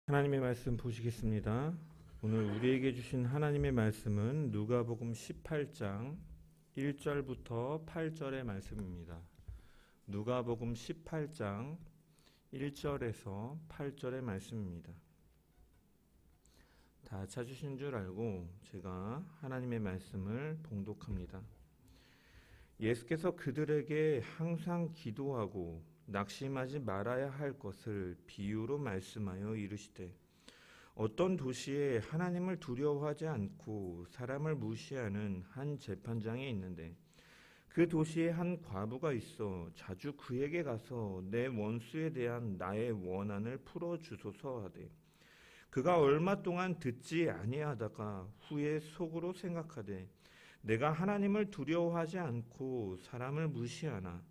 하나님의 말씀 보시겠습니다. 오늘 우리에게 주신 하나님의 말씀은 누가복음 18장 1절부터 8절의 말씀입니다. 누가복음 18장 1절에서 8절의 말씀입니다. 다 찾으신 줄 알고 제가 하나님의 말씀을 봉독합니다. 예수께서 그들에게 항상 기도하고 낙심하지 말아야 할 것을 비유로 말씀하여 이르시되, 어떤 도시에 하나님을 두려워하지 않고 사람을 무시하는 한 재판장이 있는데, 그 도시에 한 과부가 있어 자주 그에게 가서 내 원수에 대한 나의 원한을 풀어주소서 하되, 그가 얼마 동안 듣지 아니하다가 후에 속으로 생각하되, 내가 하나님을 두려워하지 않고 사람을 무시하나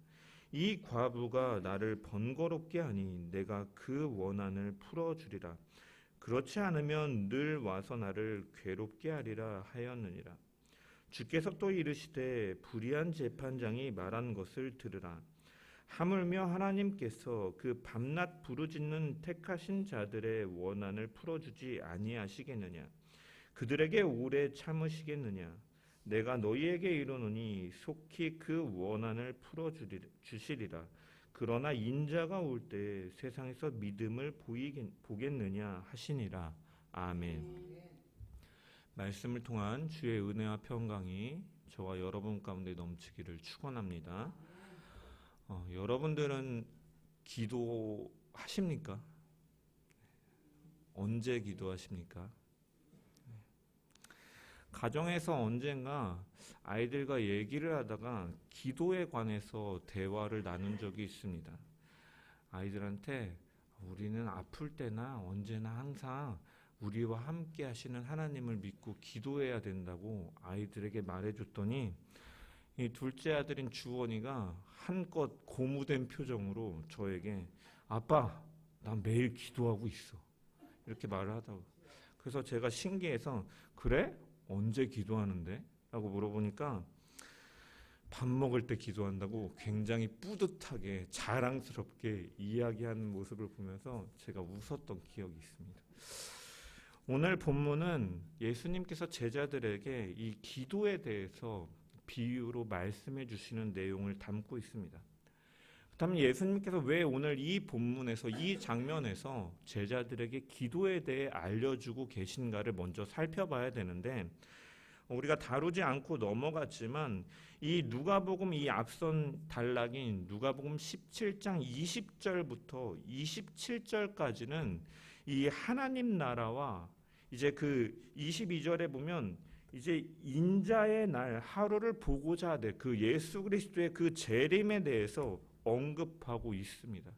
이 과부가 나를 번거롭게 하니 내가 그 원한을 풀어주리라. 그렇지 않으면 늘 와서 나를 괴롭게 하리라 하였느니라. 주께서 또 이르시되, 불의한 재판장이 말한 것을 들으라. 하물며 하나님께서 그 밤낮 부르짖는 택하신 자들의 원한을 풀어주지 아니하시겠느냐? 그들에게 오래 참으시겠느냐? 내가 너희에게 이르노니 속히 그 원한을 풀어주시리라. 그러나 인자가 올 때 세상에서 믿음을 보겠느냐 하시니라. 아멘. 말씀을 통한 주의 은혜와 평강이 저와 여러분 가운데 넘치기를 축원합니다. 여러분들은 기도하십니까? 언제 기도하십니까? 가정에서 언젠가 아이들과 얘기를 하다가 기도에 관해서 대화를 나눈 적이 있습니다. 아이들한테 우리는 아플 때나 언제나 항상 우리와 함께 하시는 하나님을 믿고 기도해야 된다고 아이들에게 말해줬더니, 이 둘째 아들인 주원이가 한껏 고무된 표정으로 저에게, 아빠, 난 매일 기도하고 있어, 이렇게 말을 하다고. 그래서 제가 신기해서, 그래? 언제 기도하는데? 라고 물어보니까 밥 먹을 때 기도한다고 굉장히 뿌듯하게 자랑스럽게 이야기하는 모습을 보면서 제가 웃었던 기억이 있습니다. 오늘 본문은 예수님께서 제자들에게 이 기도에 대해서 비유로 말씀해 주시는 내용을 담고 있습니다. 그렇다면 예수님께서 왜 오늘 이 본문에서, 이 장면에서 제자들에게 기도에 대해 알려주고 계신가를 먼저 살펴봐야 되는데, 우리가 다루지 않고 넘어갔지만 이 누가복음, 이 앞선 단락인 누가복음 17장 20절부터 27절까지는 이 하나님 나라와 이제 그 22절에 보면 이제 인자의 날, 하루를 보고자 하되 그 예수 그리스도의 그 재림에 대해서 언급하고 있습니다.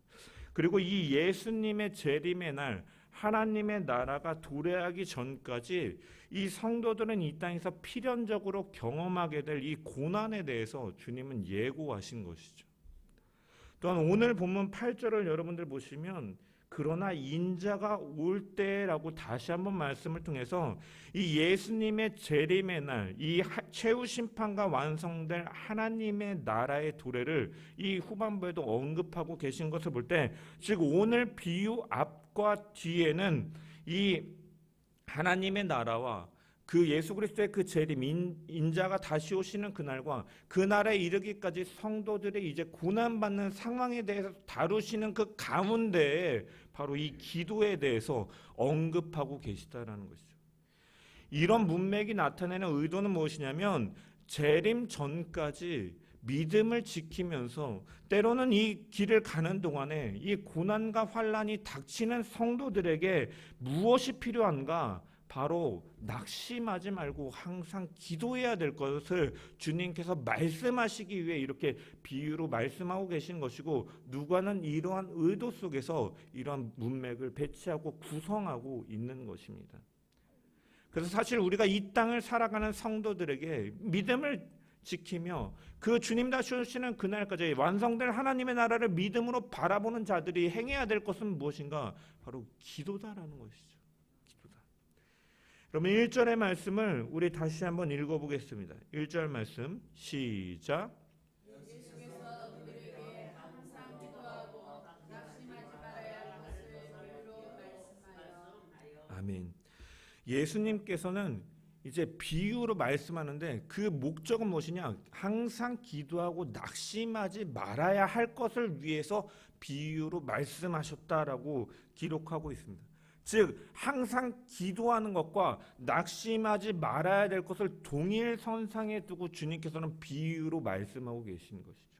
그리고 이 예수님의 재림의 날, 하나님의 나라가 도래하기 전까지 이 성도들은 이 땅에서 필연적으로 경험하게 될 이 고난에 대해서 주님은 예고하신 것이죠. 또한 오늘 본문 8절을 여러분들 보시면, 그러나 인자가 올 때라고 다시 한번 말씀을 통해서 이 예수님의 재림의 날, 이 최후 심판과 완성될 하나님의 나라의 도래를 이 후반부에도 언급하고 계신 것을 볼 때, 즉 오늘 비유 앞과 뒤에는 이 하나님의 나라와 그 예수 그리스도의 그 재림, 인자가 다시 오시는 그날과 그날에 이르기까지 성도들의 이제 고난받는 상황에 대해서 다루시는 그 가운데에 바로 이 기도에 대해서 언급하고 계시다라는 것이죠. 이런 문맥이 나타내는 의도는 무엇이냐면, 재림 전까지 믿음을 지키면서 때로는 이 길을 가는 동안에 이 고난과 환난이 닥치는 성도들에게 무엇이 필요한가? 바로 낙심하지 말고 항상 기도해야 될 것을 주님께서 말씀하시기 위해 이렇게 비유로 말씀하고 계신 것이고, 누가는 이러한 의도 속에서 이러한 문맥을 배치하고 구성하고 있는 것입니다. 그래서 사실 우리가 이 땅을 살아가는 성도들에게 믿음을 지키며 그 주님 다시 오시는 그날까지 완성될 하나님의 나라를 믿음으로 바라보는 자들이 행해야 될 것은 무엇인가? 바로 기도다라는 것이죠. 기도다. 그러면 1절의 말씀을 우리 다시 한번 읽어보겠습니다. 1절 말씀 시작. 예수께서 그들에게 항상 기도하고 낙심하지 말아야 할 것을 비유로 말씀하여 아멘. 예수님께서는 이제 비유로 말씀하는데 그 목적은 무엇이냐? 항상 기도하고 낙심하지 말아야 할 것을 위해서 비유로 말씀하셨다라고 기록하고 있습니다. 즉 항상 기도하는 것과 낙심하지 말아야 될 것을 동일선상에 두고 주님께서는 비유로 말씀하고 계신 것이죠.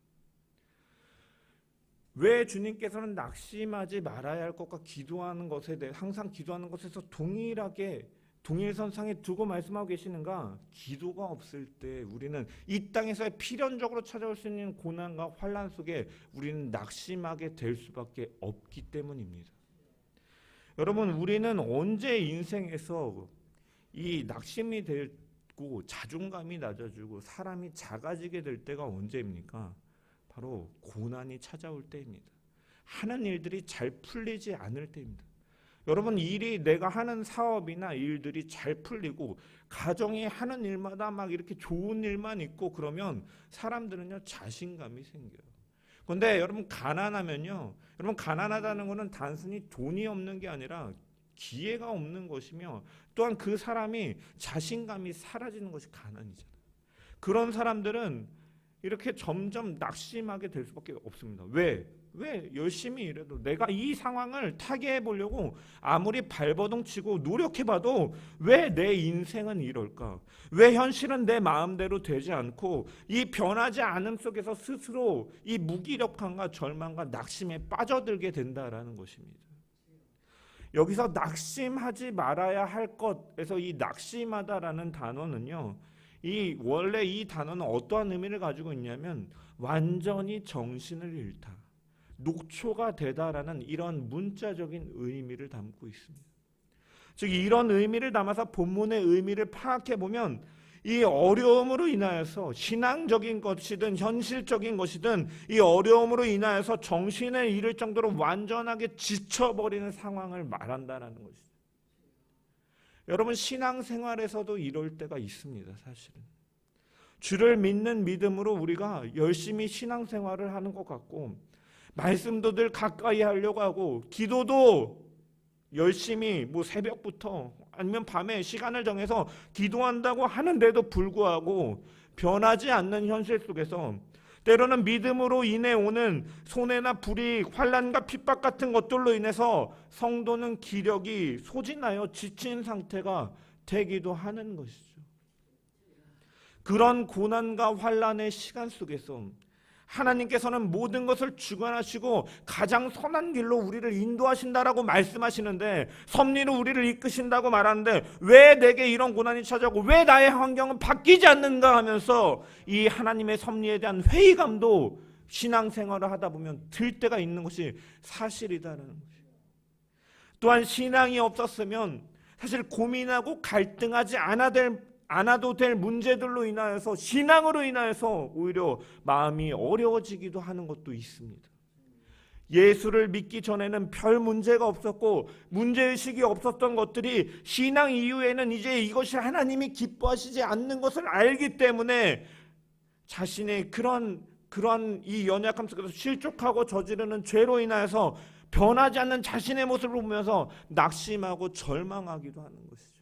왜 주님께서는 낙심하지 말아야 할 것과 기도하는 것에 대해 항상 기도하는 것에서 동일하게 동일선상에 두고 말씀하고 계시는가? 기도가 없을 때 우리는 이 땅에서의 필연적으로 찾아올 수 있는 고난과 환난 속에 우리는 낙심하게 될 수밖에 없기 때문입니다. 여러분, 우리는 언제 인생에서 이 낙심이 되고 자존감이 낮아지고 사람이 작아지게 될 때가 언제입니까? 바로 고난이 찾아올 때입니다. 하는 일들이 잘 풀리지 않을 때입니다. 여러분, 내가 하는 사업이나 일들이 잘 풀리고 가정이 하는 일마다 막 이렇게 좋은 일만 있고 그러면 사람들은요 자신감이 생겨요. 그런데 여러분 가난하면요, 여러분 가난하다는 것은 단순히 돈이 없는 게 아니라 기회가 없는 것이며 또한 그 사람이 자신감이 사라지는 것이 가난이잖아요. 그런 사람들은 이렇게 점점 낙심하게 될 수밖에 없습니다. 왜 열심히 일해도 내가 이 상황을 타개해 보려고 아무리 발버둥 치고 노력해봐도 왜 내 인생은 이럴까? 왜 현실은 내 마음대로 되지 않고 이 변하지 않음 속에서 스스로 이 무기력함과 절망과 낙심에 빠져들게 된다라는 것입니다. 여기서 낙심하지 말아야 할 것에서 이 낙심하다라는 단어는요, 원래 이 단어는 어떠한 의미를 가지고 있냐면 완전히 정신을 잃다, 녹초가 되다라는 이런 문자적인 의미를 담고 있습니다. 즉 이런 의미를 담아서 본문의 의미를 파악해 보면 이 어려움으로 인하여서 신앙적인 것이든 현실적인 것이든 이 어려움으로 인하여서 정신을 잃을 정도로 완전하게 지쳐버리는 상황을 말한다라는 것이죠. 여러분, 신앙생활에서도 이럴 때가 있습니다. 사실은 주를 믿는 믿음으로 우리가 열심히 신앙생활을 하는 것 같고 말씀도 늘 가까이 하려고 하고 기도도 열심히 새벽부터 아니면 밤에 시간을 정해서 기도한다고 하는데도 불구하고 변하지 않는 현실 속에서 때로는 믿음으로 인해 오는 손해나 불이익, 환난과 핍박 같은 것들로 인해서 성도는 기력이 소진하여 지친 상태가 되기도 하는 것이죠. 그런 고난과 환난의 시간 속에서 하나님께서는 모든 것을 주관하시고 가장 선한 길로 우리를 인도하신다라고 말씀하시는데, 섭리로 우리를 이끄신다고 말하는데 왜 내게 이런 고난이 찾아오고 왜 나의 환경은 바뀌지 않는가 하면서 이 하나님의 섭리에 대한 회의감도 신앙생활을 하다 보면 들 때가 있는 것이 사실이다라는 것이에요. 또한 신앙이 없었으면 사실 고민하고 갈등하지 않아도 될 문제들로 인하여서 신앙으로 인하여서 오히려 마음이 어려워지기도 하는 것도 있습니다. 예수를 믿기 전에는 별 문제가 없었고 문제의식이 없었던 것들이 신앙 이후에는 이제 이것이 하나님이 기뻐하시지 않는 것을 알기 때문에 자신의 그런 이 연약함 속에서 실족하고 저지르는 죄로 인하여서 변하지 않는 자신의 모습을 보면서 낙심하고 절망하기도 하는 것이죠.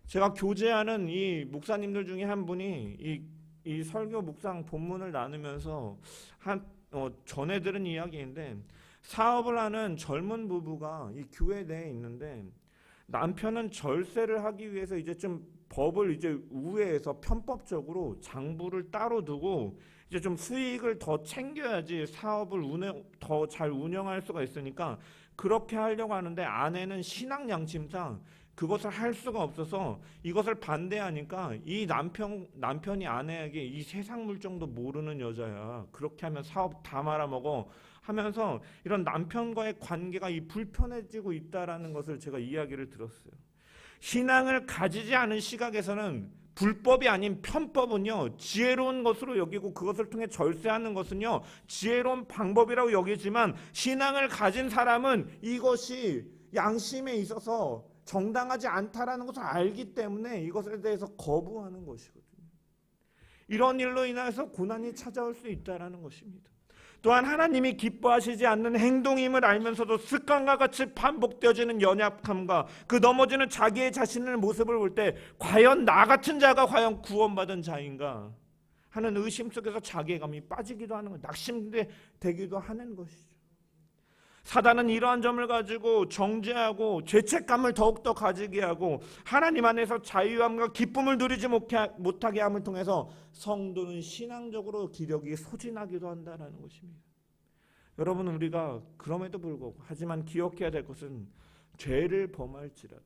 제가 교제하는 이 목사님들 중에 한 분이 이 설교 묵상 본문을 나누면서 전해 들은 이야기인데, 사업을 하는 젊은 부부가 이 교회 내에 있는데 남편은 절세를 하기 위해서 이제 좀 법을 이제 우회해서 편법적으로 장부를 따로 두고 이제 좀 수익을 더 챙겨야지 사업을 더 잘 운영할 수가 있으니까 그렇게 하려고 하는데, 아내는 신앙 양심상 그것을 할 수가 없어서 이것을 반대하니까 이 남편이 아내에게 이 세상 물정도 모르는 여자야, 그렇게 하면 사업 다 말아먹어 하면서 이런 남편과의 관계가 불편해지고 있다라는 것을 제가 이야기를 들었어요. 신앙을 가지지 않은 시각에서는 불법이 아닌 편법은요 지혜로운 것으로 여기고 그것을 통해 절세하는 것은요 지혜로운 방법이라고 여기지만, 신앙을 가진 사람은 이것이 양심에 있어서 정당하지 않다라는 것을 알기 때문에 이것에 대해서 거부하는 것이거든요. 이런 일로 인해서 고난이 찾아올 수 있다라는 것입니다. 또한 하나님이 기뻐하시지 않는 행동임을 알면서도 습관과 같이 반복되어지는 연약함과 그 넘어지는 자기의 자신의 모습을 볼 때 과연 나 같은 자가 과연 구원받은 자인가 하는 의심 속에서 자괴감이 빠지기도 하는 것, 낙심되기도 하는 것이죠. 사단은 이러한 점을 가지고 정죄하고 죄책감을 더욱더 가지게 하고 하나님 안에서 자유함과 기쁨을 누리지 못하게 함을 통해서 성도는 신앙적으로 기력이 소진하기도 한다는 것입니다. 여러분, 우리가 그럼에도 불구하고 하지만 기억해야 될 것은 죄를 범할지라도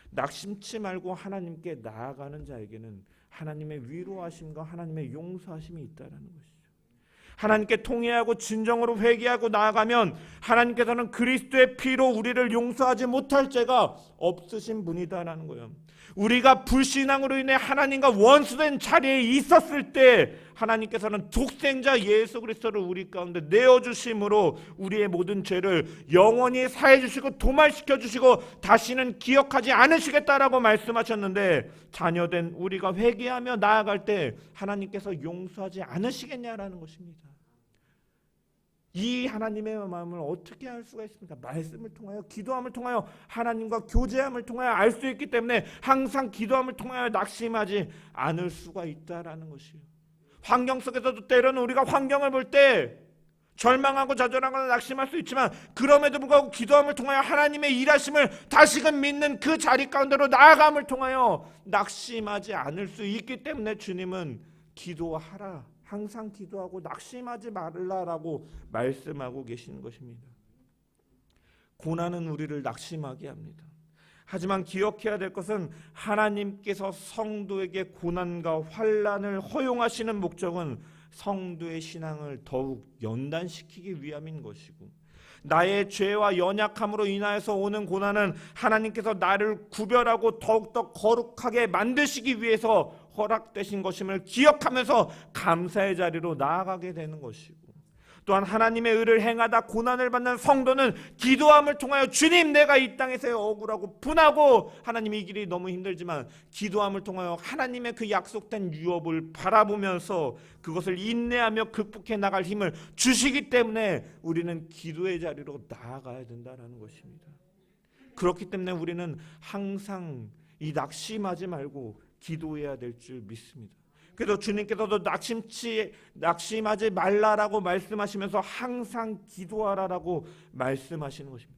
낙심치 말고 하나님께 나아가는 자에게는 하나님의 위로하심과 하나님의 용서하심이 있다는 것이죠. 하나님께 통회하고 진정으로 회개하고 나아가면 하나님께서는 그리스도의 피로 우리를 용서하지 못할 죄가 없으신 분이다라는 거예요. 우리가 불신앙으로 인해 하나님과 원수된 자리에 있었을 때 하나님께서는 독생자 예수 그리스도를 우리 가운데 내어주심으로 우리의 모든 죄를 영원히 사해 주시고 도말시켜 주시고 다시는 기억하지 않으시겠다라고 말씀하셨는데, 자녀된 우리가 회개하며 나아갈 때 하나님께서 용서하지 않으시겠냐라는 것입니다. 이 하나님의 마음을 어떻게 알 수가 있습니까? 말씀을 통하여, 기도함을 통하여, 하나님과 교제함을 통하여 알 수 있기 때문에 항상 기도함을 통하여 낙심하지 않을 수가 있다라는 것이에요. 환경 속에서도 때로는 우리가 환경을 볼 때 절망하고 좌절하거나 낙심할 수 있지만 그럼에도 불구하고 기도함을 통하여 하나님의 일하심을 다시금 믿는 그 자리 가운데로 나아감을 통하여 낙심하지 않을 수 있기 때문에 주님은 기도하라, 항상 기도하고 낙심하지 말라라고 말씀하고 계시는 것입니다. 고난은 우리를 낙심하게 합니다. 하지만 기억해야 될 것은 하나님께서 성도에게 고난과 환난을 허용하시는 목적은 성도의 신앙을 더욱 연단시키기 위함인 것이고, 나의 죄와 연약함으로 인하여서 오는 고난은 하나님께서 나를 구별하고 더욱더 거룩하게 만드시기 위해서 허락되신 것임을 기억하면서 감사의 자리로 나아가게 되는 것이고, 또한 하나님의 의를 행하다 고난을 받는 성도는 기도함을 통하여 주님, 내가 이 땅에서 억울하고 분하고 하나님 이 길이 너무 힘들지만 기도함을 통하여 하나님의 그 약속된 유업을 바라보면서 그것을 인내하며 극복해 나갈 힘을 주시기 때문에 우리는 기도의 자리로 나아가야 된다는 것입니다. 그렇기 때문에 우리는 항상 이 낙심하지 말고 기도해야 될 줄 믿습니다. 그래서 주님께서도 낙심하지 말라라고 말씀하시면서 항상 기도하라라고 말씀하시는 것입니다.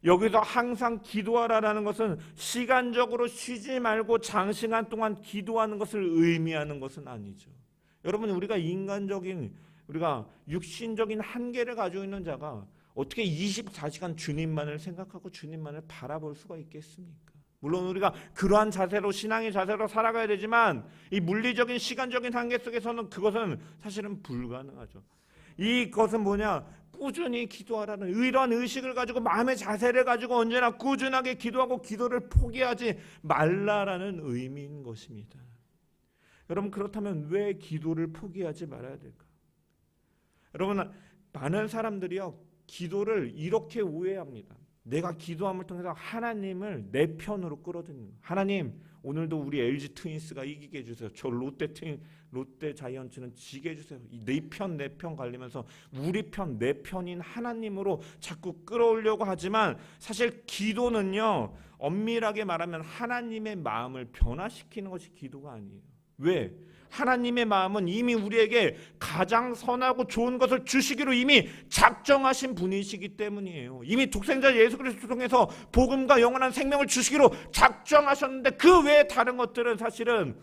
여기서 항상 기도하라라는 것은 시간적으로 쉬지 말고 장시간 동안 기도하는 것을 의미하는 것은 아니죠. 여러분, 우리가 우리가 육신적인 한계를 가지고 있는 자가 어떻게 24시간 주님만을 생각하고 주님만을 바라볼 수가 있겠습니까? 물론 우리가 그러한 자세로, 신앙의 자세로 살아가야 되지만 이 물리적인 시간적인 한계 속에서는 그것은 사실은 불가능하죠. 이것은 뭐냐? 꾸준히 기도하라는 이러한 의식을 가지고, 마음의 자세를 가지고 언제나 꾸준하게 기도하고 기도를 포기하지 말라라는 의미인 것입니다. 여러분, 그렇다면 왜 기도를 포기하지 말아야 될까? 여러분, 많은 사람들이요 기도를 이렇게 오해합니다. 내가 기도함을 통해서 하나님을 내 편으로 끌어들이는 거예요. 하나님, 오늘도 우리 LG 트윈스가 이기게 해주세요. 저 롯데 자이언츠는 지게 해주세요. 내 편 갈리면서 우리 편, 내 편인 하나님으로 자꾸 끌어오려고 하지만, 사실 기도는요 엄밀하게 말하면 하나님의 마음을 변화시키는 것이 기도가 아니에요. 왜? 하나님의 마음은 이미 우리에게 가장 선하고 좋은 것을 주시기로 이미 작정하신 분이시기 때문이에요. 이미 독생자 예수 그리스도 통해서 복음과 영원한 생명을 주시기로 작정하셨는데, 그 외에 다른 것들은 사실은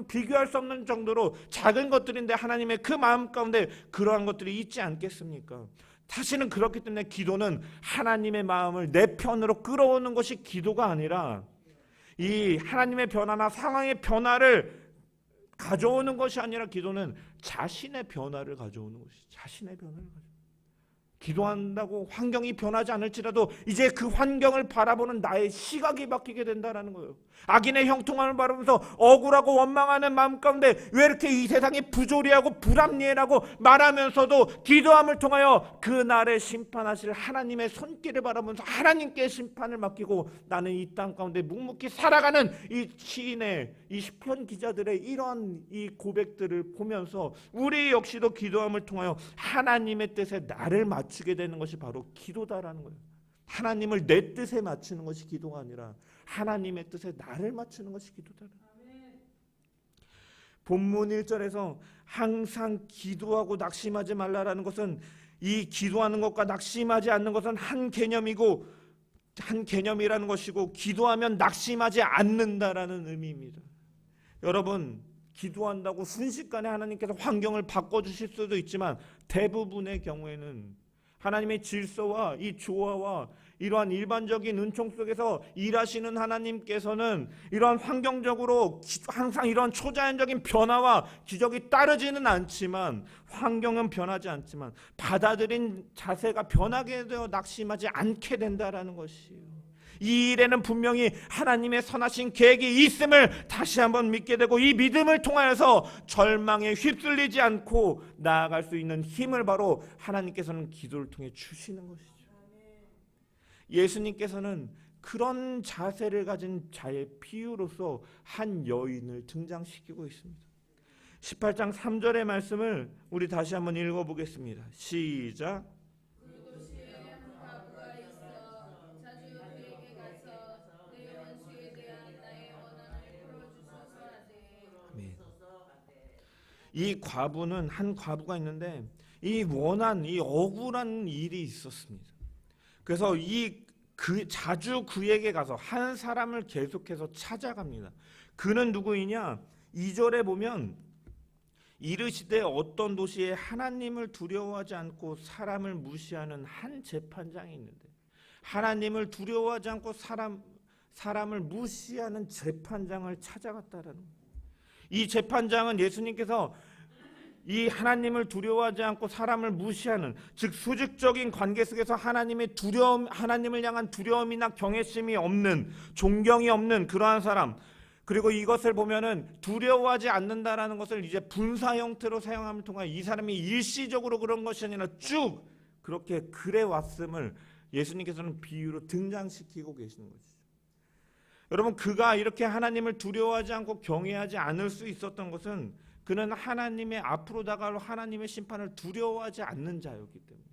비교할 수 없는 정도로 작은 것들인데 하나님의 그 마음 가운데 그러한 것들이 있지 않겠습니까? 사실은 그렇기 때문에 기도는 하나님의 마음을 내 편으로 끌어오는 것이 기도가 아니라, 이 하나님의 변화나 상황의 변화를 가져오는 것이 아니라, 기도는 자신의 변화를 가져오는 것이, 자신의 변화를 가져오는. 기도한다고 환경이 변하지 않을지라도 이제 그 환경을 바라보는 나의 시각이 바뀌게 된다는 거예요. 악인의 형통함을 바라보면서 억울하고 원망하는 마음 가운데 왜 이렇게 이 세상이 부조리하고 불합리하고 말하면서도 기도함을 통하여 그날에 심판하실 하나님의 손길을 바라보면서 하나님께 심판을 맡기고 나는 이 땅 가운데 묵묵히 살아가는 이 시인의 이 시편 기자들의 이런 이 고백들을 보면서 우리 역시도 기도함을 통하여 하나님의 뜻에 나를 맞추게 되는 것이 바로 기도다라는 거예요. 하나님을 내 뜻에 맞추는 것이 기도가 아니라 하나님의 뜻에 나를 맞추는 것이 기도다. 본문 1절에서 항상 기도하고 낙심하지 말라라는 것은 이 기도하는 것과 낙심하지 않는 것은 한 개념이라는 것이고 기도하면 낙심하지 않는다라는 의미입니다. 여러분, 기도한다고 순식간에 하나님께서 환경을 바꿔주실 수도 있지만 대부분의 경우에는 하나님의 질서와 이 조화와 이러한 일반적인 은총 속에서 일하시는 하나님께서는 이러한 환경적으로 항상 이런 초자연적인 변화와 기적이 따르지는 않지만 환경은 변하지 않지만 받아들인 자세가 변하게 되어 낙심하지 않게 된다라는 것이에요. 이 일에는 분명히 하나님의 선하신 계획이 있음을 다시 한번 믿게 되고 이 믿음을 통하여서 절망에 휩쓸리지 않고 나아갈 수 있는 힘을 바로 하나님께서는 기도를 통해 주시는 것이죠. 예수님께서는 그런 자세를 가진 자의 비유로서 한 여인을 등장시키고 있습니다. 18장 3절의 말씀을 우리 다시 한번 읽어보겠습니다. 시작. 이 과부는 한 과부가 있는데 이 원한 이 억울한 일이 있었습니다. 그래서 자주 그에게 가서 한 사람을 계속해서 찾아갑니다. 그는 누구이냐? 2절에 보면 이르시되 어떤 도시에 하나님을 두려워하지 않고 사람을 무시하는 한 재판장이 있는데 하나님을 두려워하지 않고 사람을 무시하는 재판장을 찾아갔다라는 거예요. 이 재판장은 예수님께서 이 하나님을 두려워하지 않고 사람을 무시하는 즉 수직적인 관계 속에서 하나님을 향한 두려움이나 경외심이 없는 존경이 없는 그러한 사람 그리고 이것을 보면은 두려워하지 않는다라는 것을 이제 분사 형태로 사용함을 통해 이 사람이 일시적으로 그런 것이 아니라 쭉 그렇게 그래 왔음을 예수님께서는 비유로 등장시키고 계시는 것이죠. 여러분 그가 이렇게 하나님을 두려워하지 않고 경외하지 않을 수 있었던 것은 그는 하나님의 앞으로 다가올 하나님의 심판을 두려워하지 않는 자였기 때문에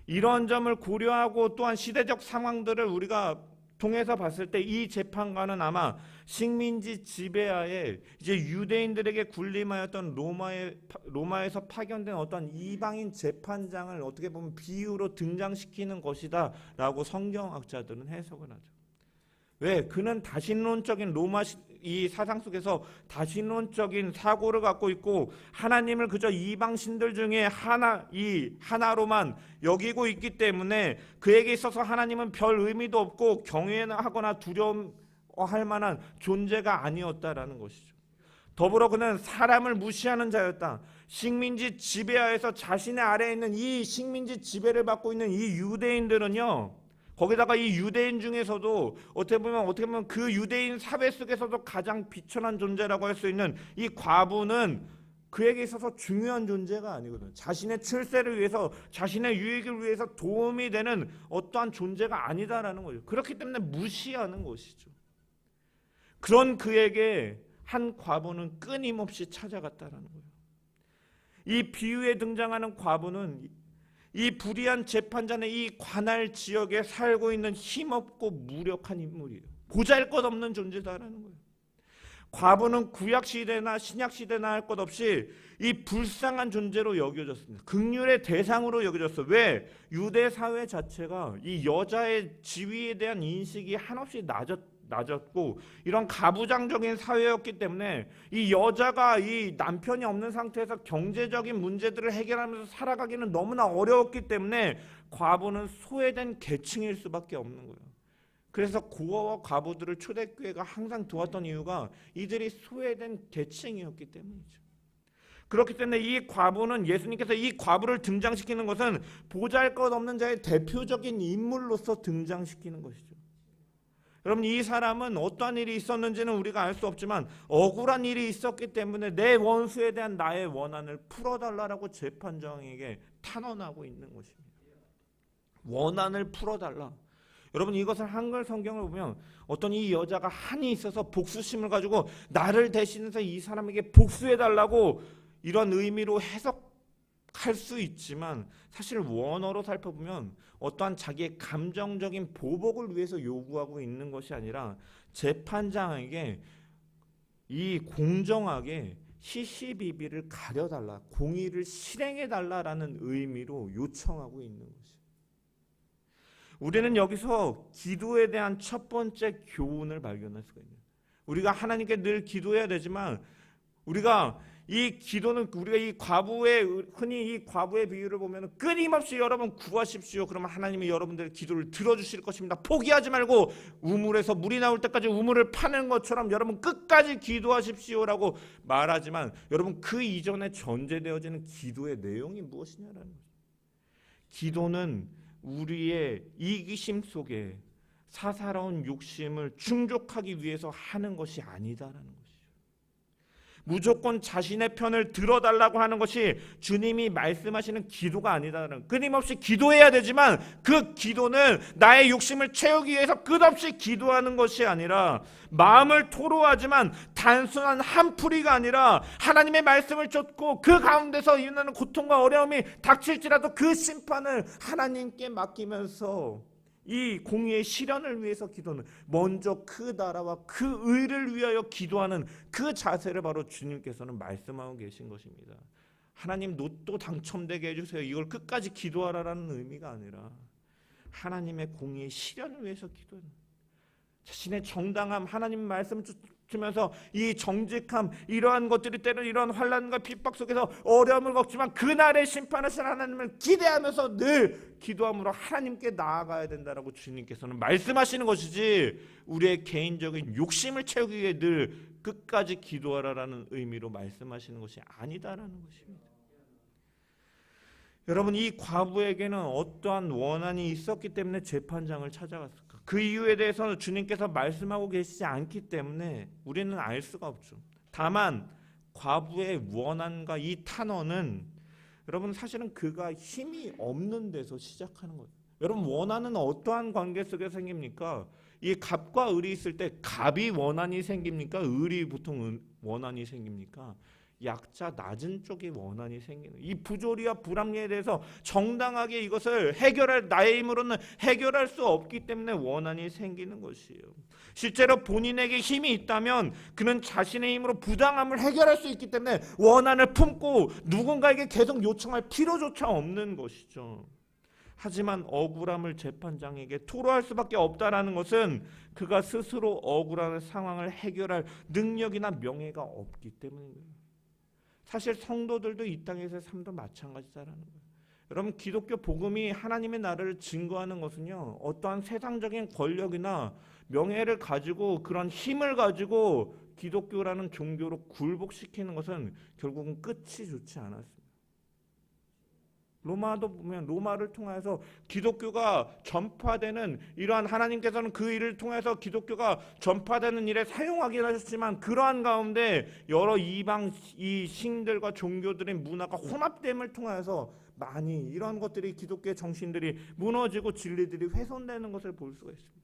이런 점을 고려하고 또한 시대적 상황들을 우리가 통해서 봤을 때 이 재판관은 아마 식민지 지배하에 이제 유대인들에게 군림하였던 로마에서 파견된 어떤 이방인 재판장을 어떻게 보면 비유로 등장시키는 것이다라고 성경학자들은 해석을 하죠. 왜? 그는 다신론적인 로마 이 사상 속에서 다신론적인 사고를 갖고 있고 하나님을 그저 이방 신들 중에 하나로만 여기고 있기 때문에 그에게 있어서 하나님은 별 의미도 없고 경외하거나 두려워할 만한 존재가 아니었다라는 것이죠. 더불어 그는 사람을 무시하는 자였다. 식민지 지배하에서 자신의 아래에 있는 이 식민지 지배를 받고 있는 이 유대인들은요. 거기다가 이 유대인 중에서도 어떻게 보면 그 유대인 사회 속에서도 가장 비천한 존재라고 할 수 있는 이 과부는 그에게 있어서 중요한 존재가 아니거든요. 자신의 출세를 위해서 자신의 유익을 위해서 도움이 되는 어떠한 존재가 아니다라는 거죠. 그렇기 때문에 무시하는 것이죠. 그런 그에게 한 과부는 끊임없이 찾아갔다라는 거예요. 이 비유에 등장하는 과부는 이 불의한 재판장의 이 관할 지역에 살고 있는 힘없고 무력한 인물이에요. 보잘것없는 존재다라는 거예요. 과부는 구약시대나 신약시대나 할 것 없이 이 불쌍한 존재로 여겨졌습니다. 긍휼의 대상으로 여겨졌어요. 왜? 유대 사회 자체가 이 여자의 지위에 대한 인식이 한없이 낮았고 이런 가부장적인 사회였기 때문에 이 여자가 이 남편이 없는 상태에서 경제적인 문제들을 해결하면서 살아가기는 너무나 어려웠기 때문에 과부는 소외된 계층일 수밖에 없는 거예요. 그래서 고아와 과부들을 초대교회가 항상 도왔던 이유가 이들이 소외된 계층이었기 때문이죠. 그렇기 때문에 이 과부는 예수님께서 이 과부를 등장시키는 것은 보잘것없는 자의 대표적인 인물로서 등장시키는 것이죠. 여러분, 이 사람은 어떠한 일이 있었는지는 우리가 알 수 없지만 억울한 일이 있었기 때문에 내 원수에 대한 나의 원한을 풀어달라고 재판장에게 탄원하고 있는 것입니다. 원한을 풀어달라. 여러분, 이것을 한글 성경을 보면 어떤 이 여자가 한이 있어서 복수심을 가지고 나를 대신해서 이 사람에게 복수해달라고 이런 의미로 해석할 수 있지만, 사실 원어로 살펴보면 어떠한 자기의 감정적인 보복을 위해서 요구하고 있는 것이 아니라 재판장에게 이 공정하게 시시비비를 가려달라, 공의를 실행해달라라는 의미로 요청하고 있는 것이죠. 우리는 여기서 기도에 대한 첫 번째 교훈을 발견할 수가 있는, 우리가 하나님께 늘 기도해야 되지만 우리가 이 기도는, 우리가 이 과부의, 흔히 이 과부의 비유를 보면 끊임없이 여러분 구하십시오. 그러면 하나님이 여러분들의 기도를 들어주실 것입니다. 포기하지 말고 우물에서 물이 나올 때까지 우물을 파는 것처럼 여러분 끝까지 기도하십시오라고 말하지만, 여러분 그 이전에 전제되어지는 기도의 내용이 무엇이냐라는 거죠. 기도는 우리의 이기심 속에 사사로운 욕심을 충족하기 위해서 하는 것이 아니다라는 것이죠. 무조건 자신의 편을 들어달라고 하는 것이 주님이 말씀하시는 기도가 아니다라는, 끊임없이 기도해야 되지만 그 기도는 나의 욕심을 채우기 위해서 끝없이 기도하는 것이 아니라, 마음을 토로하지만 단순한 한풀이가 아니라 하나님의 말씀을 쫓고 그 가운데서 일어나는 고통과 어려움이 닥칠지라도 그 심판을 하나님께 맡기면서 이 공의의 실현을 위해서 기도는, 먼저 그 나라와 그 의를 위하여 기도하는 그 자세를 바로 주님께서는 말씀하고 계신 것입니다. 하나님 로또 당첨되게 해주세요, 이걸 끝까지 기도하라라는 의미가 아니라 하나님의 공의의 실현을 위해서 기도하는, 자신의 정당함, 하나님 말씀 주면서 이 정직함, 이러한 것들이 때로 이러한 환난과 핍박 속에서 어려움을 겪지만 그날의 심판하신 하나님을 기대하면서 늘 기도함으로 하나님께 나아가야 된다라고 주님께서는 말씀하시는 것이지, 우리의 개인적인 욕심을 채우기 위해 늘 끝까지 기도하라라는 의미로 말씀하시는 것이 아니다라는 것입니다. 여러분, 이 과부에게는 어떠한 원한이 있었기 때문에 재판장을 찾아갔을까? 그 이유에 대해서는 주님께서 말씀하고 계시지 않기 때문에 우리는 알 수가 없죠. 다만 과부의 원한과 이 탄원은, 여러분 사실은 그가 힘이 없는 데서 시작하는 거예요. 여러분, 원한은 어떠한 관계 속에 생깁니까? 이 갑과 을이 있을 때 갑이 원한이 생깁니까? 을이 보통 원한이 생깁니까? 약자 낮은 쪽이 원한이 생기는, 이 부조리와 불합리에 대해서 정당하게 이것을 해결할, 나의 힘으로는 해결할 수 없기 때문에 원한이 생기는 것이에요. 실제로 본인에게 힘이 있다면 그는 자신의 힘으로 부당함을 해결할 수 있기 때문에 원한을 품고 누군가에게 계속 요청할 필요조차 없는 것이죠. 하지만 억울함을 재판장에게 토로할 수밖에 없다라는 것은 그가 스스로 억울한 상황을 해결할 능력이나 명예가 없기 때문입니다. 사실 성도들도 이 땅에서의 삶도 마찬가지다라는 거예요. 여러분, 기독교 복음이 하나님의 나라를 증거하는 것은요, 어떠한 세상적인 권력이나 명예를 가지고 그런 힘을 가지고 기독교라는 종교로 굴복시키는 것은 결국은 끝이 좋지 않았습니다. 로마도 보면 로마를 통해서 기독교가 전파되는, 이러한 하나님께서는 그 일을 통해서 기독교가 전파되는 일에 사용하긴 하셨지만, 그러한 가운데 여러 이방 이 신들과 종교들의 문화가 혼합됨을 통해서 많이 이러한 것들이, 기독교의 정신들이 무너지고 진리들이 훼손되는 것을 볼 수가 있습니다.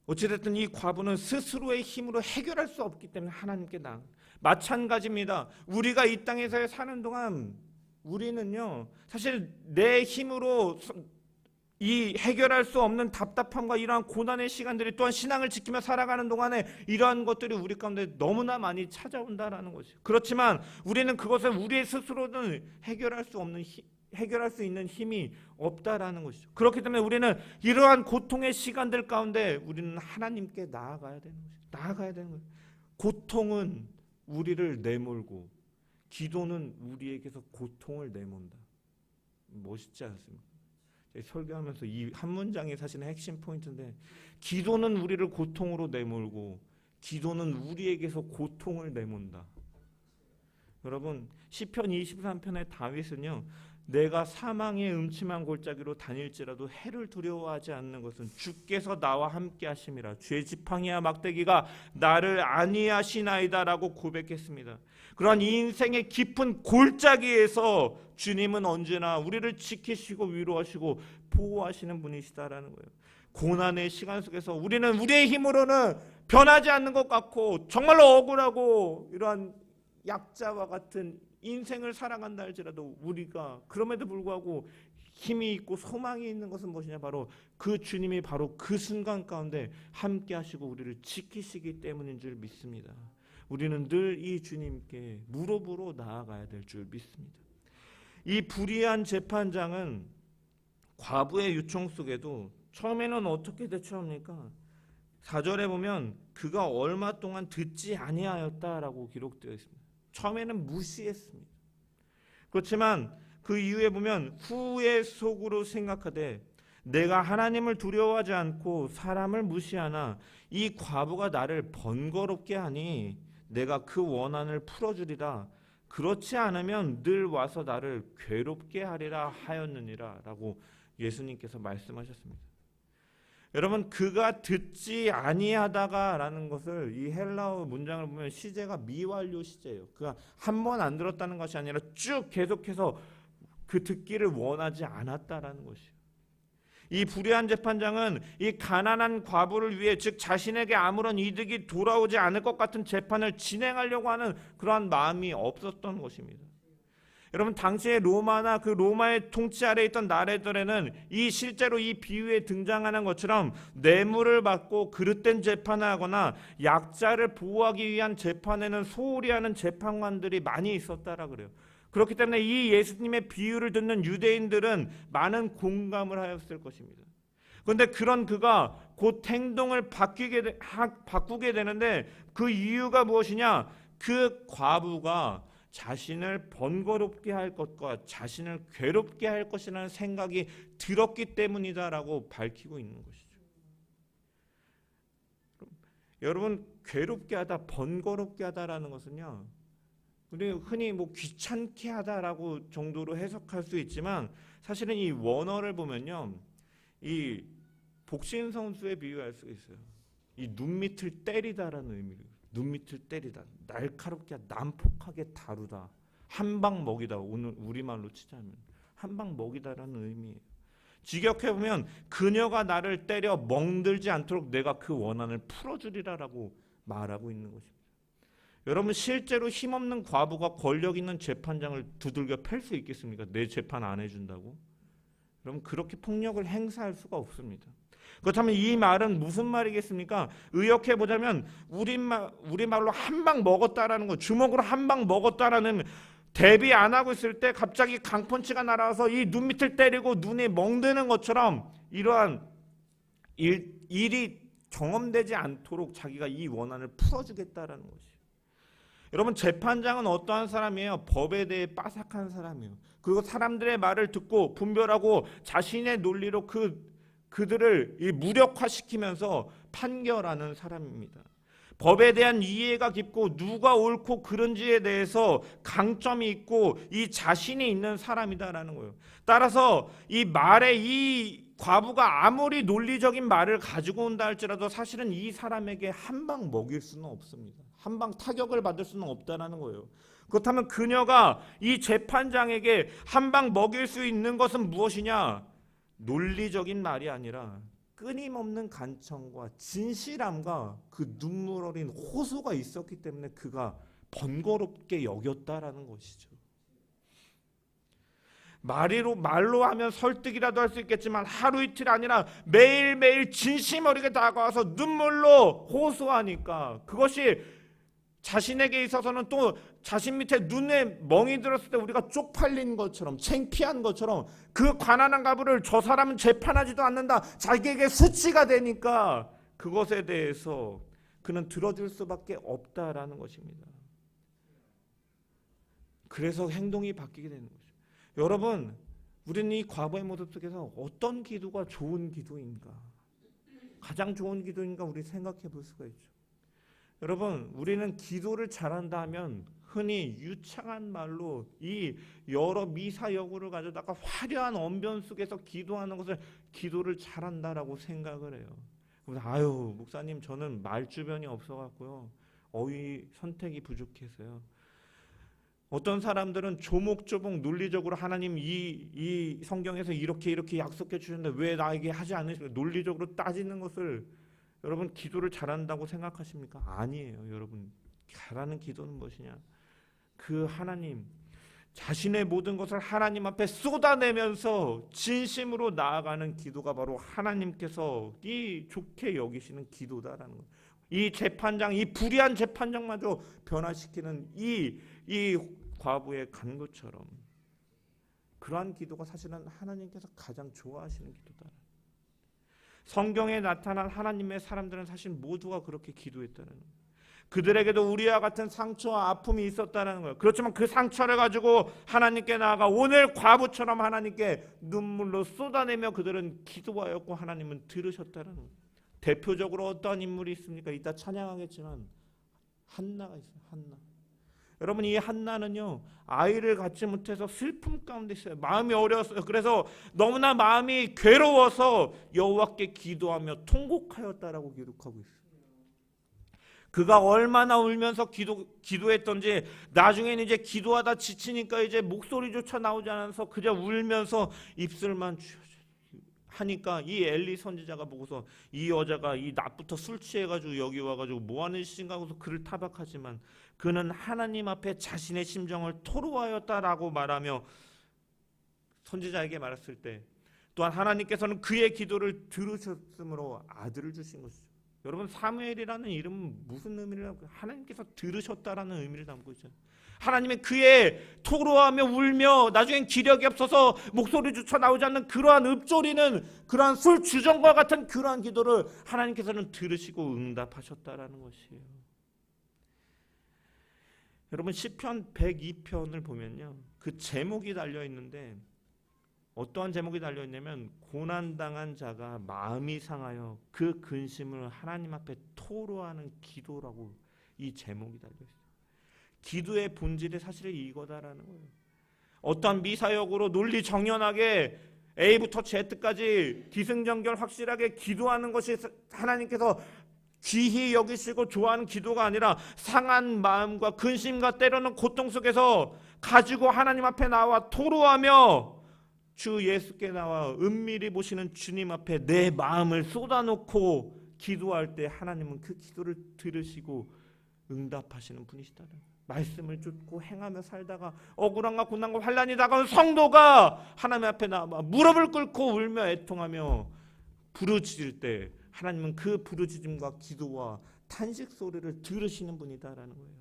어찌됐든 이 과부는 스스로의 힘으로 해결할 수 없기 때문에 하나님께 나아가. 마찬가지입니다. 우리가 이 땅에서 사는 동안 우리는요, 사실 내 힘으로 이 해결할 수 없는 답답함과 이러한 고난의 시간들이, 또한 신앙을 지키며 살아가는 동안에 이러한 것들이 우리 가운데 너무나 많이 찾아온다라는 것이죠. 그렇지만 우리는 그것을 우리 스스로는 해결할 수 있는 힘이 없다라는 것이죠. 그렇기 때문에 우리는 이러한 고통의 시간들 가운데 우리는 하나님께 나아가야 되는 것이죠. 나아가야 되는 거예요. 고통은 우리를 내몰고 기도는 우리에게서 고통을 내몬다. 멋있지 않습니까? 설교하면서 이 한 문장이 사실은 핵심 포인트인데, 기도는 우리를 고통으로 내몰고 기도는 우리에게서 고통을 내몬다. 여러분 시편 23편의 다윗은요, 내가 사망의 음침한 골짜기로 다닐지라도 해를 두려워하지 않는 것은 주께서 나와 함께 하심이라. 죄 지팡이와 막대기가 나를 안위하시나이다라고 고백했습니다. 그러한 이 인생의 깊은 골짜기에서 주님은 언제나 우리를 지키시고 위로하시고 보호하시는 분이시다라는 거예요. 고난의 시간 속에서 우리는 우리의 힘으로는 변하지 않는 것 같고 정말로 억울하고 이러한 약자와 같은 인생을 살아간다 할지라도 우리가 그럼에도 불구하고 힘이 있고 소망이 있는 것은 무엇이냐, 바로 그 주님이 바로 그 순간 가운데 함께 하시고 우리를 지키시기 때문인 줄 믿습니다. 우리는 늘 이 주님께 무릎으로 나아가야 될 줄 믿습니다. 이 불의한 재판장은 과부의 요청 속에도 처음에는 어떻게 대처합니까? 4절에 보면 그가 얼마 동안 듣지 아니하였다라고 기록되어 있습니다. 처음에는 무시했습니다. 그렇지만 그 이후에 보면 후에 속으로 생각하되 내가 하나님을 두려워하지 않고 사람을 무시하나 이 과부가 나를 번거롭게 하니 내가 그 원한을 풀어주리라. 그렇지 않으면 늘 와서 나를 괴롭게 하리라 하였느니라 라고 예수님께서 말씀하셨습니다. 여러분, 그가 듣지 아니하다가 라는 것을 이 헬라어 문장을 보면 시제가 미완료 시제예요. 그가 한 번 안 들었다는 것이 아니라 쭉 계속해서 그 듣기를 원하지 않았다라는 것이에요. 이 불의한 재판장은 이 가난한 과부를 위해, 즉 자신에게 아무런 이득이 돌아오지 않을 것 같은 재판을 진행하려고 하는 그러한 마음이 없었던 것입니다. 여러분, 당시에 로마나 그 로마의 통치 아래에 있던 나라들에는 이 실제로 이 비유에 등장하는 것처럼 뇌물을 받고 그릇된 재판을 하거나 약자를 보호하기 위한 재판에는 소홀히 하는 재판관들이 많이 있었다라 그래요. 그렇기 때문에 이 예수님의 비유를 듣는 유대인들은 많은 공감을 하였을 것입니다. 그런데 그런 그가 곧 행동을 바꾸게 되는데 그 이유가 무엇이냐? 그 과부가 자신을 번거롭게 할 것과 자신을 괴롭게 할 것이라는 생각이 들었기 때문이다라고 밝히고 있는 것이죠. 여러분, 괴롭게 하다, 번거롭게 하다라는 것은요, 우리 흔히 귀찮게 하다라고 정도로 해석할 수 있지만 사실은 이 원어를 보면요, 이 복싱 선수에 비유할 수 있어요. 이 눈밑을 때리다라는 의미예요. 눈밑을 때리다, 날카롭게 난폭하게 다루다, 한 방 먹이다. 오늘 우리말로 치자면 한 방 먹이다라는 의미예요. 직역해 보면 그녀가 나를 때려 멍들지 않도록 내가 그 원한을 풀어주리라라고 말하고 있는 것입니다. 여러분, 실제로 힘없는 과부가 권력 있는 재판장을 두들겨 팰 수 있겠습니까? 내 재판 안 해준다고? 여러분, 그렇게 폭력을 행사할 수가 없습니다. 그렇다면 이 말은 무슨 말이겠습니까? 의역해 보자면 우리말로 한 방 먹었다라는 거, 주먹으로 한 방 먹었다라는, 대비 안 하고 있을 때 갑자기 강펀치가 날아와서 이 눈밑을 때리고 눈이 멍드는 것처럼 이러한 일이 경험되지 않도록 자기가 이 원한을 풀어주겠다라는 것이에요. 여러분, 재판장은 어떠한 사람이에요? 법에 대해 빠삭한 사람이에요. 그리고 사람들의 말을 듣고 분별하고 자신의 논리로 그들을 무력화시키면서 판결하는 사람입니다. 법에 대한 이해가 깊고 누가 옳고 그른지에 대해서 강점이 있고 이 자신이 있는 사람이다라는 거예요. 따라서 이 말에 이 과부가 아무리 논리적인 말을 가지고 온다 할지라도 사실은 이 사람에게 한 방 먹일 수는 없습니다. 한 방 타격을 받을 수는 없다라는 거예요. 그렇다면 그녀가 이 재판장에게 한 방 먹일 수 있는 것은 무엇이냐? 논리적인 말이 아니라 끊임없는 간청과 진실함과 그 눈물 어린 호소가 있었기 때문에 그가 번거롭게 여겼다라는 것이죠. 말로 하면 설득이라도 할 수 있겠지만 하루 이틀 아니라 매일매일 진심 어리게 다가와서 눈물로 호소하니까 그것이 자신에게 있어서는 또 자신 밑에 눈에 멍이 들었을 때 우리가 쪽팔린 것처럼, 창피한 것처럼, 그 가난한 가부를 저 사람은 재판하지도 않는다, 자기에게 수치가 되니까 그것에 대해서 그는 들어줄 수밖에 없다라는 것입니다. 그래서 행동이 바뀌게 되는 거죠. 여러분, 우리는 이 과거의 모습 속에서 어떤 기도가 좋은 기도인가, 가장 좋은 기도인가 우리 생각해 볼 수가 있죠. 여러분, 우리는 기도를 잘한다 하면 흔히 유창한 말로 이 여러 미사여구를 가져다가 화려한 언변 속에서 기도하는 것을 기도를 잘한다라고 생각을 해요. 아유, 목사님, 저는 말 주변이 없어갖고요, 어휘 선택이 부족해서요. 어떤 사람들은 조목조목 논리적으로 하나님 이 성경에서 이렇게 약속해 주셨는데 왜 나에게 하지 않으십니까? 논리적으로 따지는 것을 여러분 기도를 잘한다고 생각하십니까? 아니에요. 여러분, 잘하는 기도는 무엇이냐? 그 하나님, 자신의 모든 것을 하나님 앞에 쏟아내면서 진심으로 나아가는 기도가 바로 하나님께서 이 좋게 여기시는 기도다라는 거예요. 이 재판장, 이 불의한 재판장마저 변화시키는 이 과부의 간구처럼 그러한 기도가 사실은 하나님께서 가장 좋아하시는 기도다. 성경에 나타난 하나님의 사람들은 사실 모두가 그렇게 기도했다는 거예요. 그들에게도 우리와 같은 상처와 아픔이 있었다는 거예요. 그렇지만 그 상처를 가지고 하나님께 나아가 오늘 과부처럼 하나님께 눈물로 쏟아내며 그들은 기도하였고 하나님은 들으셨다는 거예요. 대표적으로 어떠한 인물이 있습니까? 이따 찬양하겠지만 한나가 있어요. 한나. 여러분, 이 한나는요, 아이를 갖지 못해서 슬픔 가운데 있어요. 마음이 어려웠어요. 그래서 너무나 마음이 괴로워서 여호와께 기도하며 통곡하였다라고 기록하고 있어요. 그가 얼마나 울면서 기도했던지 나중에는 이제 기도하다 지치니까 이제 목소리조차 나오지 않아서 그저 울면서 입술만 하니까 이 엘리 선지자가 보고서 이 여자가 이 낮부터 술 취해가지고 여기 와가지고 뭐하는 짓인가 하고서 그를 타박하지만 그는 하나님 앞에 자신의 심정을 토로하였다라고 말하며 선지자에게 말했을 때 또한 하나님께서는 그의 기도를 들으셨으므로 아들을 주신 것이죠. 여러분, 사무엘이라는 이름은 무슨 의미를 담고 하나님께서 들으셨다라는 의미를 담고 있죠. 하나님의 그의 토로하며 울며 나중엔 기력이 없어서 목소리조차 나오지 않는 그러한 읊조리는 그러한 술 주정과 같은 그러한 기도를 하나님께서는 들으시고 응답하셨다라는 것이에요. 여러분, 시편 102편을 보면요, 그 제목이 달려 있는데 어떠한 제목이 달려 있냐면 고난당한 자가 마음이 상하여 그 근심을 하나님 앞에 토로하는 기도라고 이 제목이 달려 있어요. 기도의 본질이 사실 이거다라는 거예요. 어떠한 미사역으로 논리 정연하게 A부터 Z까지 기승전결 확실하게 기도하는 것이 하나님께서 귀히 여기시고 좋아하는 기도가 아니라 상한 마음과 근심과 때로는 고통 속에서 가지고 하나님 앞에 나와 토로하며 주 예수께 나와 은밀히 보시는 주님 앞에 내 마음을 쏟아놓고 기도할 때 하나님은 그 기도를 들으시고 응답하시는 분이시다는 거예요. 말씀을 쫓고 행하며 살다가 억울함과 고난과 환난이 다가온 성도가 하나님 앞에 나와 무릎을 꿇고 울며 애통하며 부르짖을 때 하나님은 그 부르짖음과 기도와 탄식 소리를 들으시는 분이다라는 거예요.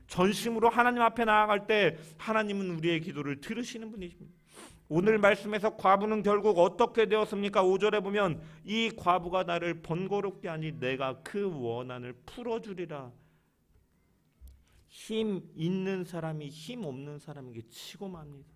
전심으로 하나님 앞에 나아갈 때 하나님은 우리의 기도를 들으시는 분이십니다. 오늘 말씀에서 과부는 결국 어떻게 되었습니까? 5절에 보면 이 과부가 나를 번거롭게 하니 내가 그 원한을 풀어주리라. 힘 있는 사람이 힘 없는 사람에게 치고 맙니다.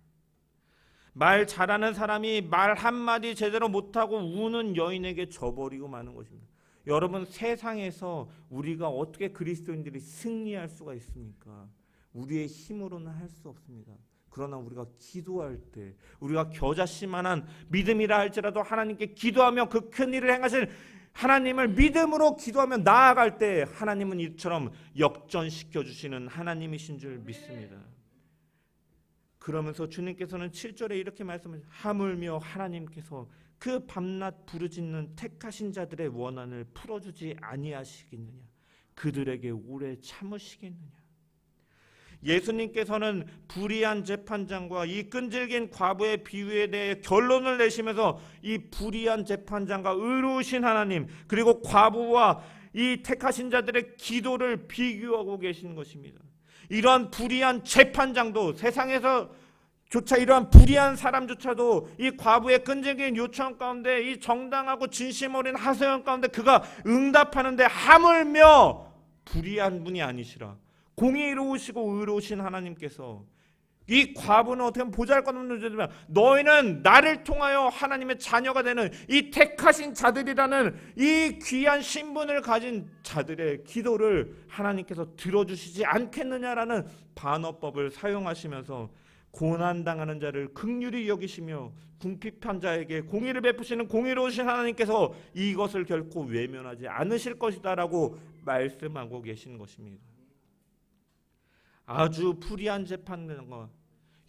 말 잘하는 사람이 말 한마디 제대로 못하고 우는 여인에게 져버리고 마는 것입니다. 여러분, 세상에서 우리가 어떻게 그리스도인들이 승리할 수가 있습니까? 우리의 힘으로는 할 수 없습니다. 그러나 우리가 기도할 때 우리가 겨자씨만한 믿음이라 할지라도 하나님께 기도하며 그 큰 일을 행하실 하나님을 믿음으로 기도하며 나아갈 때 하나님은 이처럼 역전시켜 주시는 하나님이신 줄 믿습니다. 그러면서 주님께서는 7절에 이렇게 말씀하십니다. 하물며 하나님께서 그 밤낮 부르짖는 택하신 자들의 원한을 풀어주지 아니하시겠느냐? 그들에게 오래 참으시겠느냐? 예수님께서는 불의한 재판장과 이 끈질긴 과부의 비유에 대해 결론을 내시면서 이 불의한 재판장과 의로우신 하나님 그리고 과부와 이 택하신 자들의 기도를 비교하고 계시는 것입니다. 이러한 불의한 재판장도 세상에서 조차 이러한 불의한 사람조차도 이 과부의 끈질긴 요청 가운데 이 정당하고 진심 어린 하소연 가운데 그가 응답하는데 하물며 불의한 분이 아니시라 공의로우시고 의로우신 하나님께서 이 과부는 어떻게 보면 보잘것없는 존재지만 너희는 나를 통하여 하나님의 자녀가 되는 이 택하신 자들이라는 이 귀한 신분을 가진 자들의 기도를 하나님께서 들어주시지 않겠느냐라는 반어법을 사용하시면서 고난당하는 자를 긍휼히 여기시며 궁핍한 자에게 공의를 베푸시는 공의로우신 하나님께서 이것을 결코 외면하지 않으실 것이다라고 말씀하고 계신 것입니다. 아주 불의한 재판된 것,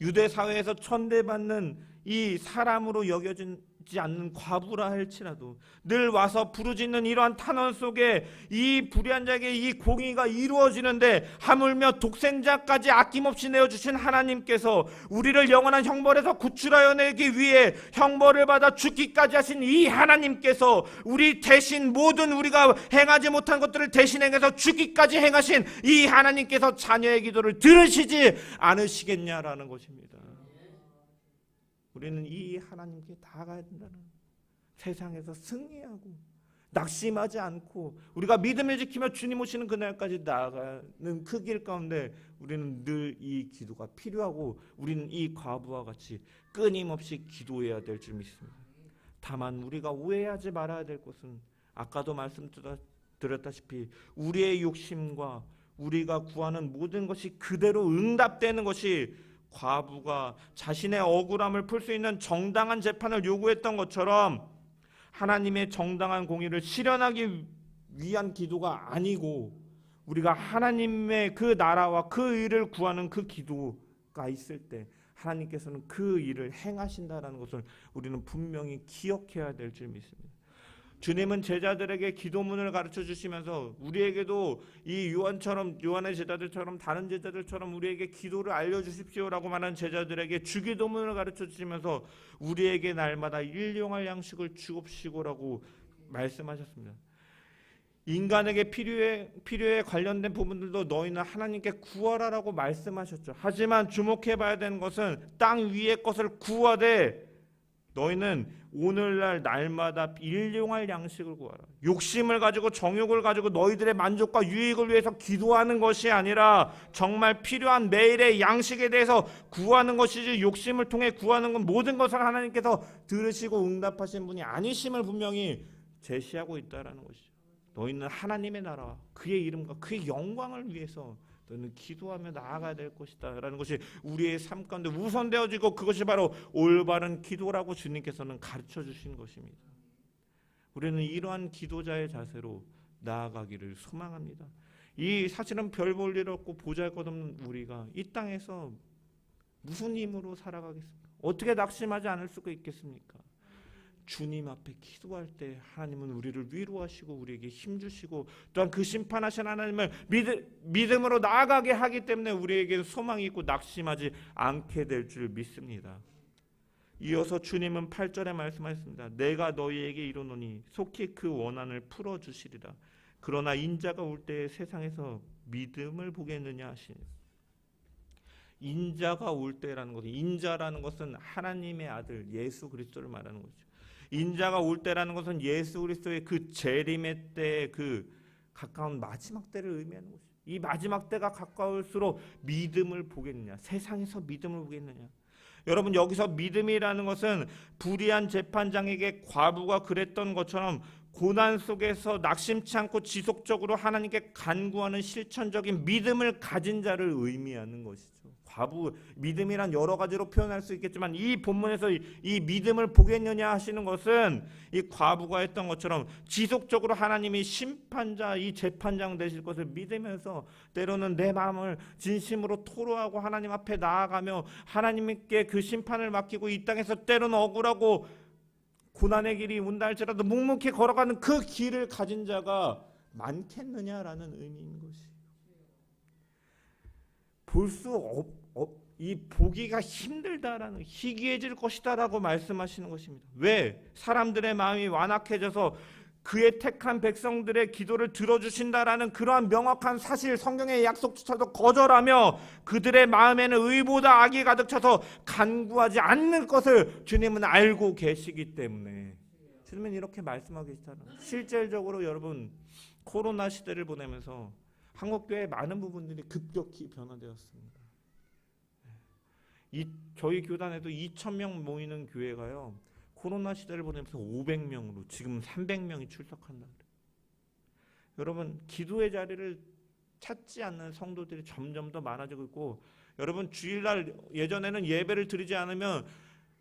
유대 사회에서 천대받는 이 사람으로 여겨지지 않는 과부라 할지라도 늘 와서 부르짖는 이러한 탄원 속에 이 불의한 자에게 이 공의가 이루어지는데 하물며 독생자까지 아낌없이 내어주신 하나님께서 우리를 영원한 형벌에서 구출하여 내기 위해 형벌을 받아 죽기까지 하신 이 하나님께서 우리 대신 모든 우리가 행하지 못한 것들을 대신 행해서 죽기까지 행하신 이 하나님께서 자녀의 기도를 들으시지 않으시겠냐라는 것입니다. 우리는 이 하나님께 나아가야 된다는, 세상에서 승리하고 낙심하지 않고 우리가 믿음을 지키며 주님 오시는 그날까지 나아가는 그 길 가운데 우리는 늘 이 기도가 필요하고 우리는 이 과부와 같이 끊임없이 기도해야 될 줄 믿습니다. 다만 우리가 오해하지 말아야 될 것은 아까도 말씀드렸다시피 우리의 욕심과 우리가 구하는 모든 것이 그대로 응답되는 것이 과부가 자신의 억울함을 풀 수 있는 정당한 재판을 요구했던 것처럼 하나님의 정당한 공의를 실현하기 위한 기도가 아니고 우리가 하나님의 그 나라와 그 의를 구하는 그 기도가 있을 때 하나님께서는 그 일을 행하신다라는 것을 우리는 분명히 기억해야 될 줄 믿습니다. 주님은 제자들에게 기도문을 가르쳐 주시면서 우리에게도 이 요한의 제자들처럼 다른 제자들처럼 우리에게 기도를 알려주십시오라고 말하는 제자들에게 주기도문을 가르쳐 주시면서 우리에게 날마다 일용할 양식을 주옵시고라고 말씀하셨습니다. 인간에게 필요에 관련된 부분들도 너희는 하나님께 구하라라고 말씀하셨죠. 하지만 주목해봐야 되는 것은 땅 위의 것을 구하되 너희는 오늘날 날마다 일용할 양식을 구하라. 욕심을 가지고 정욕을 가지고 너희들의 만족과 유익을 위해서 기도하는 것이 아니라 정말 필요한 매일의 양식에 대해서 구하는 것이지 욕심을 통해 구하는 건 모든 것을 하나님께서 들으시고 응답하신 분이 아니심을 분명히 제시하고 있다라는 것이죠. 너희는 하나님의 나라와 그의 이름과 그의 영광을 위해서 너는 기도하며 나아가야 될 것이다 라는 것이 우리의 삶 가운데 우선되어지고 그것이 바로 올바른 기도라고 주님께서는 가르쳐 주신 것입니다. 우리는 이러한 기도자의 자세로 나아가기를 소망합니다. 이 사실은 별 볼 일 없고 보잘것없는 우리가 이 땅에서 무슨 힘으로 살아가겠습니까? 어떻게 낙심하지 않을 수가 있겠습니까? 주님 앞에 기도할 때 하나님은 우리를 위로하시고 우리에게 힘주시고 또한 그 심판하신 하나님을 믿음으로 나아가게 하기 때문에 우리에게 소망이 있고 낙심하지 않게 될 줄 믿습니다. 이어서 주님은 8절에 말씀하셨습니다. 내가 너희에게 이르노니 속히 그 원한을 풀어주시리라. 그러나 인자가 올 때에 세상에서 믿음을 보겠느냐 하시니, 인자가 올 때라는 것은, 인자라는 것은 하나님의 아들 예수 그리스도를 말하는 거죠. 인자가 올 때라는 것은 예수 그리스도의 그 재림의 때의 그 가까운 마지막 때를 의미하는 것이죠. 이 마지막 때가 가까울수록 믿음을 보겠느냐, 세상에서 믿음을 보겠느냐. 여러분, 여기서 믿음이라는 것은 불의한 재판장에게 과부가 그랬던 것처럼 고난 속에서 낙심치 않고 지속적으로 하나님께 간구하는 실천적인 믿음을 가진 자를 의미하는 것이죠. 과부, 믿음이란 여러 가지로 표현할 수 있겠지만 이 본문에서 이 믿음을 보겠느냐 하시는 것은 이 과부가 했던 것처럼 지속적으로 하나님이 심판자, 이 재판장 되실 것을 믿으면서 때로는 내 마음을 진심으로 토로하고 하나님 앞에 나아가며 하나님께 그 심판을 맡기고 이 땅에서 때로는 억울하고 고난의 길이 온다 할지라도 묵묵히 걸어가는 그 길을 가진 자가 많겠느냐라는 의미인 것이. 볼 수 이 보기가 힘들다라는, 희귀해질 것이다라고 말씀하시는 것입니다. 왜? 사람들의 마음이 완악해져서 그의 택한 백성들의 기도를 들어주신다라는 그러한 명확한 사실, 성경의 약속조차도 거절하며 그들의 마음에는 의보다 악이 가득 차서 간구하지 않는 것을 주님은 알고 계시기 때문에 주님은 이렇게 말씀하고 계시잖아요. 실질적으로 여러분, 코로나 시대를 보내면서 한국교회의 많은 부분들이 급격히 변화되었습니다. 저희 교단에도 2,000명 모이는 교회가요. 코로나 시대를 보내면서 500명으로 지금 300명이 출석한다. 여러분 기도의 자리를 찾지 않는 성도들이 점점 더 많아지고 있고, 여러분 주일날 예전에는 예배를 드리지 않으면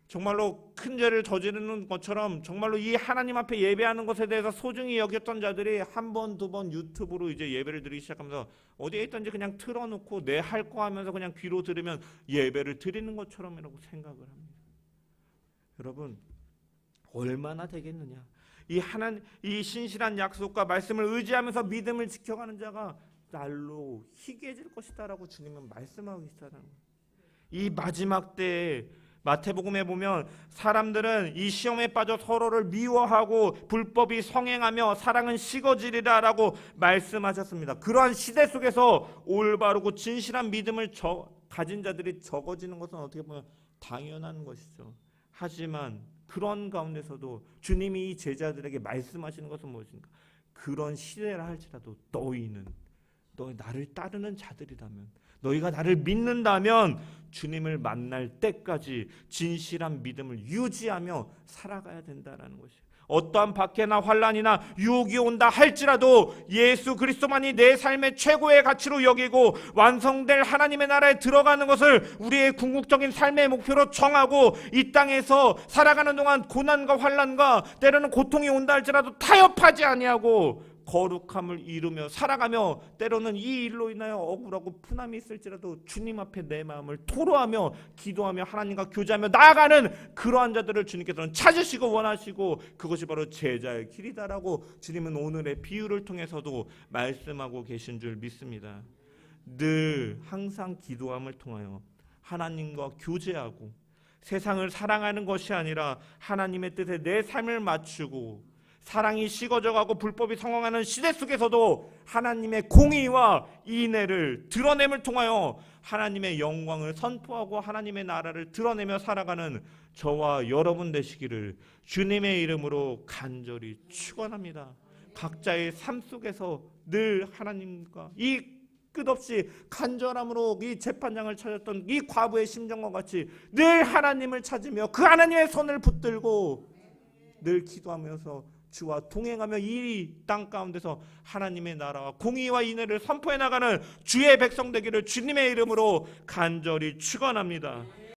정말로 큰 죄를 저지르는 것처럼 정말로 이 하나님 앞에 예배하는 것에 대해서 소중히 여겼던 자들이 한 번, 두 번 유튜브로 이제 예배를 드리기 시작하면서 어디에 있든지 그냥 틀어놓고 내 할 거 하면서 그냥 귀로 들으면 예배를 드리는 것처럼이라고 생각을 합니다. 여러분 얼마나 되겠느냐? 이 신실한 약속과 말씀을 의지하면서 믿음을 지켜가는 자가 날로 희귀해질 것이다라고 주님은 말씀하고 계시다는 거예요. 이 마지막 때에 마태복음에 보면 사람들은 이 시험에 빠져 서로를 미워하고 불법이 성행하며 사랑은 식어지리라라고 말씀하셨습니다. 그러한 시대 속에서 올바르고 진실한 믿음을 가진 자들이 적어지는 것은 어떻게 보면 당연한 것이죠. 하지만 그런 가운데서도 주님이 이 제자들에게 말씀하시는 것은 무엇인가? 그런 시대라 할지라도 너희 나를 따르는 자들이라면, 너희가 나를 믿는다면 주님을 만날 때까지 진실한 믿음을 유지하며 살아가야 된다는 것이에요. 어떠한 박해나 환난이나 유혹이 온다 할지라도 예수 그리스도만이 내 삶의 최고의 가치로 여기고 완성될 하나님의 나라에 들어가는 것을 우리의 궁극적인 삶의 목표로 정하고 이 땅에서 살아가는 동안 고난과 환난과 때로는 고통이 온다 할지라도 타협하지 아니하고 거룩함을 이루며 살아가며, 때로는 이 일로 인하여 억울하고 분함이 있을지라도 주님 앞에 내 마음을 토로하며 기도하며 하나님과 교제하며 나아가는 그러한 자들을 주님께서는 찾으시고 원하시고, 그것이 바로 제자의 길이다라고 주님은 오늘의 비유를 통해서도 말씀하고 계신 줄 믿습니다. 늘 항상 기도함을 통하여 하나님과 교제하고 세상을 사랑하는 것이 아니라 하나님의 뜻에 내 삶을 맞추고, 사랑이 식어져가고 불법이 성행하는 시대 속에서도 하나님의 공의와 인애를 드러냄을 통하여 하나님의 영광을 선포하고 하나님의 나라를 드러내며 살아가는 저와 여러분 되시기를 주님의 이름으로 간절히 축원합니다. 각자의 삶 속에서 늘 하나님과 이 끝없이 간절함으로 이 재판장을 찾았던 이 과부의 심정과 같이 늘 하나님을 찾으며 그 하나님의 손을 붙들고 늘 기도하면서 주와 동행하며 이 땅 가운데서 하나님의 나라와 공의와 인애를 선포해 나가는 주의 백성 되기를 주님의 이름으로 간절히 축원합니다.